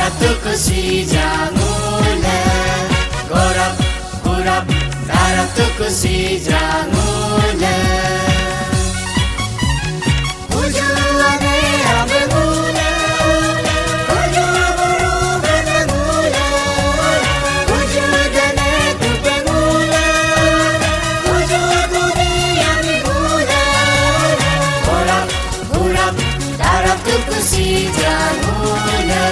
daratuku si jamula. Gorap, gurap, daratuku si jamula. Ujuane abe mula, uju buru bana mula, uju dane tupe mula, uju budi ami mula. Gorap, gurap, daratuku si jamula.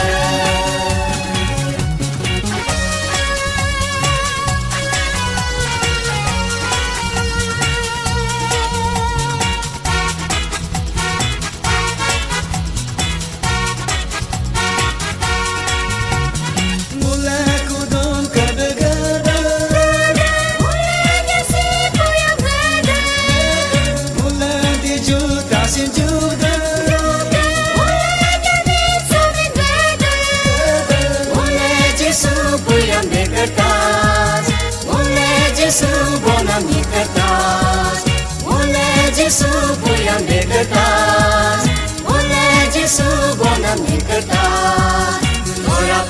Yesus bonami kertas, mulai Yesus puyang di kertas, mulai Yesus bonami kertas. Urap,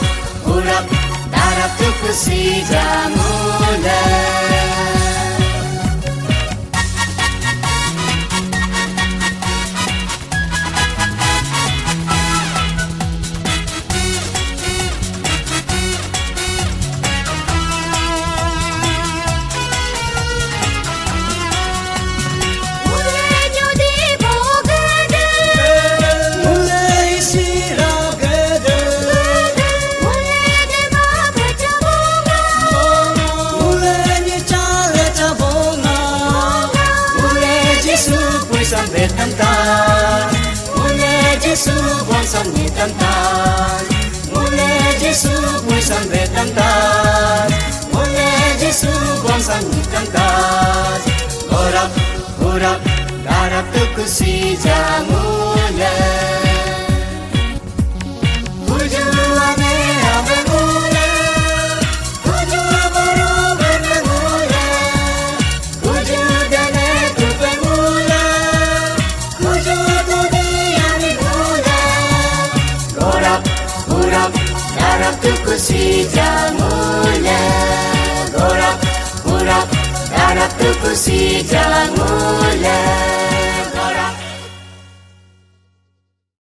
urap, daratuku si jamula. Sampai tantan, mulai Yesus buang sampai tantan, mulai Yesus buang sampai tantan, mulai Yesus buang sampai tantan. Gorap, gorap, daratuku si jamula. Ujuane abe mula, uju buru bana mula, uju dane tupe mula. Daratuku si jamula. Gorap, gurap, daratuku si jamula.